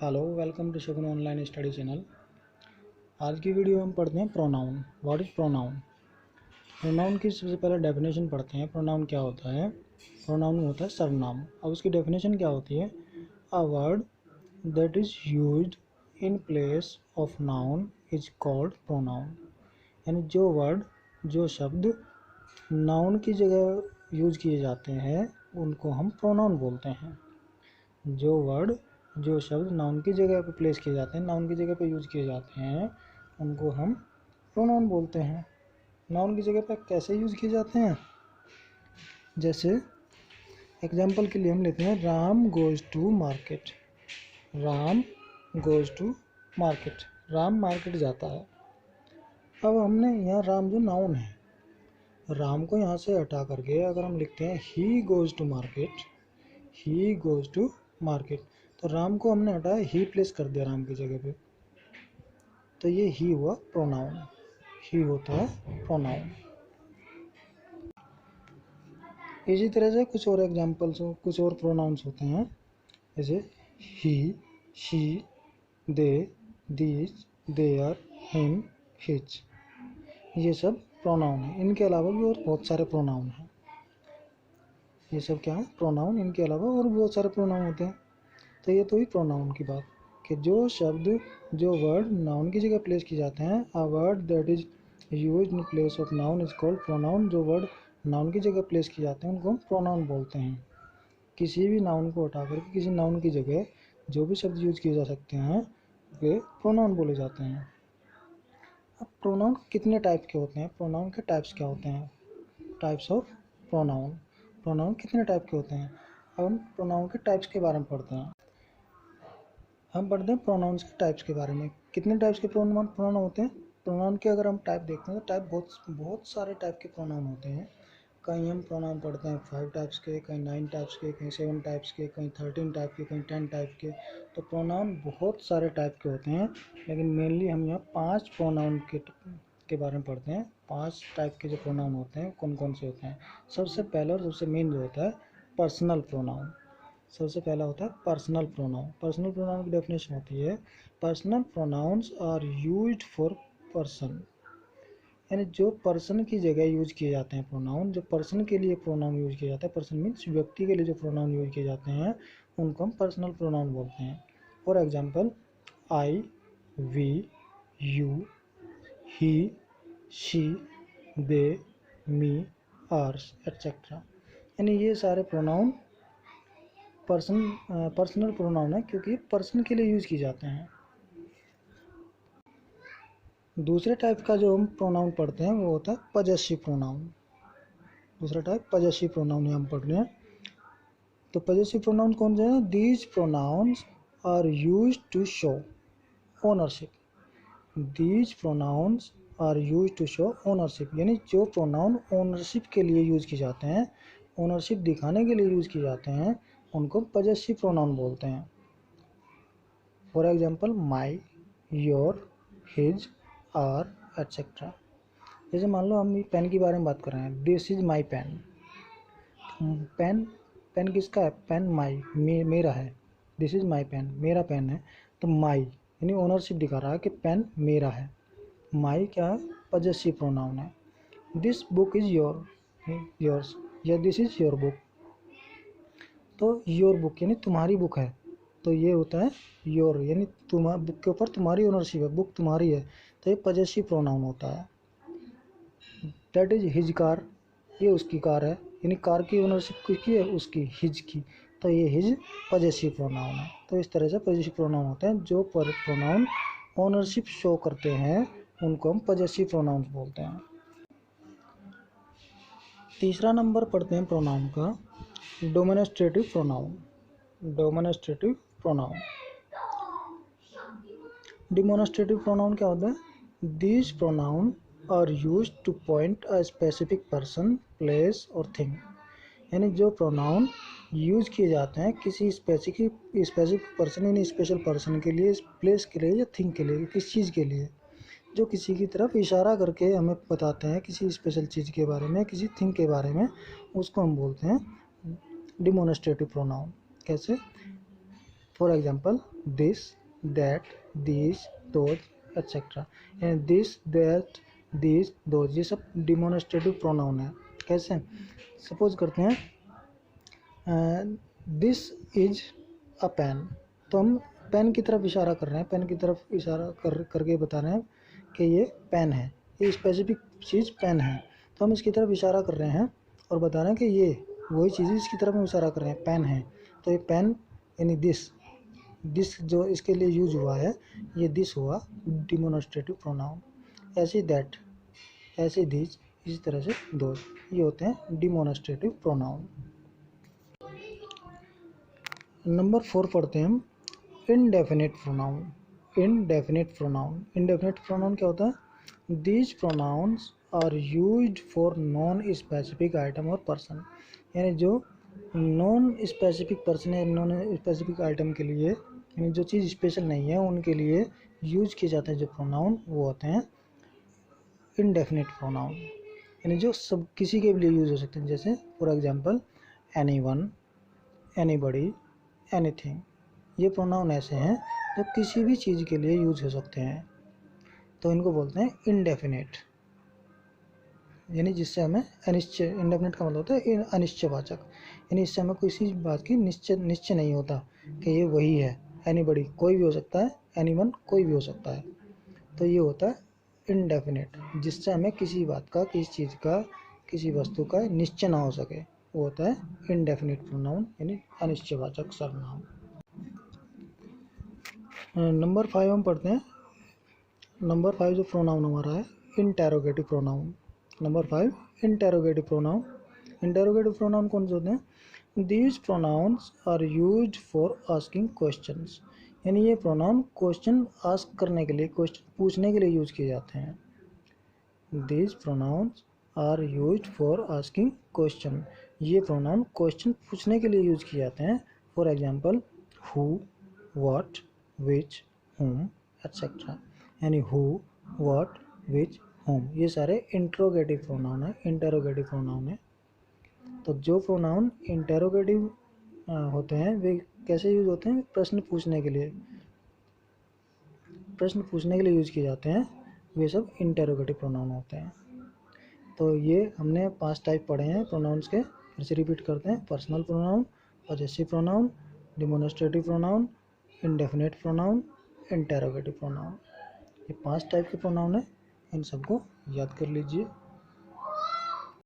Hello, welcome to Shagun online study channel. आज की video हम पढ़ते हैं pronoun. What is pronoun. Pronoun की सबसे पहले डेफिनेशन पढ़ते हैं। प्रोनाउन क्या होता है। प्रोनाउन होता है सर्वनाम। अब उसकी डेफिनेशन क्या होती है। A word that is used in place of noun is called pronoun. यानी जो शब्द नाउन की जगह यूज किए जाते हैं उनको हम प्रोनाउन बोलते हैं। जो शब्द नाउन की जगह पे प्लेस किए जाते हैं, नाउन की जगह पे यूज किए जाते हैं, उनको हम प्रोनाउन बोलते हैं। नाउन की जगह पे कैसे यूज किए जाते हैं, जैसे एग्जांपल के लिए हम लेते हैं Ram goes to market. Ram goes to market, Ram market जाता है। अब हमने यहाँ राम जो नाउन है, राम को यहाँ से हटा करके अगर हम लिखते हैं he goes to market, he goes to market, तो राम को हमने हटाया, ही प्लेस कर दिया राम की जगह पे, तो ये ही हुआ प्रोनाउन। ही होता है प्रोनाउन। इसी तरह से कुछ और एग्जांपल्स कुछ और प्रोनाउंस होते हैं, जैसे he, she, they, these, their, him, his. ये सब प्रोनाउन है। इनके अलावा भी और बहुत सारे प्रोनाउन हैं। ये सब क्या है, प्रोनाउन। इनके अलावा और बहुत सारे प्रोनाउन होते हैं। तो ये तो ही प्रोनाउन की बात कि जो शब्द जो वर्ड नाउन की जगह प्लेस किए जाते हैं। A word that is used in place of noun is called pronoun. जो वर्ड नाउन की जगह प्लेस किए जाते हैं उनको हम प्रोनाउन बोलते हैं। किसी भी नाउन को हटा करके किसी नाउन की जगह जो भी शब्द यूज किए जा सकते हैं वे प्रोनाउन बोले जाते हैं। अब प्रोनाउन कितने टाइप के होते हैं, प्रोनाउन के टाइप्स क्या होते हैं, टाइप्स ऑफ प्रोनाउन। प्रोनाउन कितने टाइप के होते हैं। अब हम प्रोनाउन के टाइप्स के बारे में पढ़ते हैं। हम पढ़ते हैं प्रोनाउंस के टाइप्स के बारे में। कितने टाइप्स के प्रोनाउन होते हैं। प्रोनाउन के अगर हम टाइप देखते हैं तो टाइप बहुत सारे टाइप के प्रोनाउन होते हैं। कहीं हम प्रोनाउन पढ़ते हैं 5 टाइप्स के, कहीं 9 टाइप्स के, कहीं 7 टाइप्स के, कहीं 13 टाइप के, कहीं 10 टाइप के। तो प्रोनाउन बहुत सारे टाइप के होते हैं, लेकिन मेनली हम यहाँ 5 प्रोनाउन के बारे में पढ़ते हैं। 5 टाइप के जो प्रोनाउन होते हैं कौन कौन से होते हैं। सबसे पहला और सबसे मेन जो होता है पर्सनल प्रोनाउन। सबसे पहला होता है पर्सनल प्रोनाउन। पर्सनल प्रोनाउन की डेफिनेशन होती है personal pronouns are used for person. यानी जो पर्सन की जगह यूज किए जाते हैं प्रोनाउन, जो पर्सन के लिए प्रोनाउन यूज किया जाता है, पर्सन मीन्स व्यक्ति के लिए जो प्रोनाउन यूज किए जाते हैं उनको हम पर्सनल प्रोनाउन बोलते हैं। For example I, we, you, he, she, they, me, ours etcetera. यानी ये सारे प्रोनाउन पर्सनल प्रोनाउन है क्योंकि पर्सन के लिए यूज किए जाते हैं। दूसरे टाइप का जो हम प्रोनाउन पढ़ते हैं वो होता है पजेसिव प्रोनाउन। दूसरा टाइप पजेसिव प्रोनाउन हम पढ़ रहे हैं। तो पजेसिव प्रोनाउन कौन से हैं। These pronouns are used to show ownership. These pronouns are used to show ownership, यानी जो प्रोनाउन ओनरशिप के लिए यूज किए जाते हैं, ओनरशिप दिखाने के लिए यूज किए जाते हैं, उनको पजेसिव प्रोनाउन बोलते हैं। For example my, your, his, our etcetera. जैसे मान लो हम पेन के बारे में बात कर रहे हैं, this is my pen. Pen pen किसका है, पेन माई मेरा है। दिस इज माई पेन, मेरा पेन है। तो माई यानी ओनरशिप दिखा रहा है कि पेन मेरा है। माई क्या है, पजेसिव प्रोनाउन है। दिस बुक इज योर्स, या दिस इज योर बुक। तो योर बुक यानी तुम्हारी बुक है, तो ये होता है योर, यानी तुम्हारी बुक के ऊपर तुम्हारी ओनरशिप है, बुक तुम्हारी है, तो ये पजेसिव प्रोनाउन होता है। दैट इज हिज कार, ये उसकी कार है, यानी कार की ओनरशिप किसकी है, उसकी, हिज की, तो ये हिज पजेसिव प्रोनाउन है। तो इस तरह से पजेसिव प्रोनाउन होते हैं। जो प्रोनाउन ओनरशिप शो करते हैं उनको हम पजेसिव प्रोनाउंस बोलते हैं। तीसरा नंबर पढ़ते हैं प्रोनाउन का, demonstrative pronoun. Demonstrative pronoun, demonstrative pronoun क्या होता है। These pronoun are used to point a specific person, place और थिंग। यानी जो प्रोनाउन यूज किए जाते हैं किसी स्पेसिफिक पर्सन यानी स्पेशल पर्सन के लिए, प्लेस के लिए या थिंग के लिए, किस चीज़ के लिए, जो किसी की तरफ इशारा करके हमें बताते हैं किसी स्पेशल चीज़ के बारे में, किसी थिंग के बारे में, उसको हम बोलते हैं डेमोन्स्ट्रेटिव प्रोनाउन। कैसे, for example this, that, these, those, etcetera. यानी दिस, दैट, दीज, दोज ये सब डिमोन्स्ट्रेटिव प्रोनाउन है। कैसे? सपोज करते हैं दिस इज अ पेन, तो हम पेन की तरफ इशारा कर रहे हैं, पेन की तरफ इशारा करके बता रहे हैं कि ये पेन है, ये स्पेसिफिक चीज़ पेन है, तो हम इसकी तरफ इशारा कर रहे हैं और बता रहे हैं कि ये वही चीज़ इसकी तरफ हम इशारा कर रहे हैं, पेन है। तो ये पेन यानी दिस जो इसके लिए यूज हुआ है, ये दिस हुआ डिमोन्स्ट्रेटिव प्रोनाउन। ऐसे दैट, ऐसे दीज, इसी तरह से दोज, ये होते हैं डिमोन्स्ट्रेटिव प्रोनाउन। नंबर 4 पढ़ते हैं हम इनडेफिनिट प्रोनाउन। इनडेफिनिट प्रोनाउन क्या होता है? These pronouns are used for non specific item और पर्सन। यानी जो नॉन स्पेसिफिक पर्सन है, नॉन स्पेसिफिक आइटम के लिए, यानी जो चीज़ स्पेशल नहीं है उनके लिए यूज किए जाते हैं जो प्रोनाउन, वो होते हैं इनडेफिनिट प्रोनाउन। यानी जो सब किसी के लिए यूज हो सकते हैं, जैसे for example anyone, anybody, anything. ये प्रोनाउन ऐसे हैं जो किसी भी चीज़ के लिए यूज हो सकते हैं, तो इनको बोलते हैं इनडेफिनिट। यानी जिससे हमें अनिश्चय, इनडेफिनिट का मतलब होता है अनिश्चयवाचक, यानी इससे हमें किसी बात की निश्चय नहीं होता कि ये वही है। एनीबॉडी कोई भी हो सकता है, एनीवन कोई भी हो सकता है, तो ये होता है इनडेफिनिट, जिससे हमें किसी बात का, किसी चीज़ का, किसी वस्तु का निश्चय ना हो सके, वो होता है इनडेफिनिट प्रोनाउन, यानी अनिश्चयवाचक सर्वनाम। नंबर 5 हम पढ़ते हैं। नंबर 5 जो प्रोनाउन हमारा है interrogative pronoun. Number 5 interrogative pronoun. Interrogative pronoun कौन से होते हैं? These pronouns are used for asking questions. यानी ये प्रोनाउन क्वेश्चन आस्क करने के लिए, क्वेश्चन पूछने के लिए यूज किए जाते हैं। These pronouns are used for asking question. ये प्रोनाउन क्वेश्चन पूछने के लिए यूज किए जाते हैं। For example who, what, which, whom, etcetera. यानी हु, व्हाट, विच, whom ये सारे इंट्रोगेटिव प्रोनाउन है, इंटेरोगेटिव प्रोनाउन है। तो जो प्रोनाउन इंटेरोगेटिव होते हैं वे कैसे यूज होते हैं? प्रश्न पूछने के लिए, प्रश्न पूछने के लिए यूज किए जाते हैं, वे सब इंटेरोगेटिव प्रोनाउन होते हैं। तो ये हमने 5 टाइप पढ़े हैं प्रोनाउंस के, फिर से रिपीट करते हैं। Personal pronoun, possessive pronoun, demonstrative pronoun, indefinite pronoun, interrogative pronoun. ये 5 टाइप के प्रोनाउन है, इन सबको याद कर लीजिए।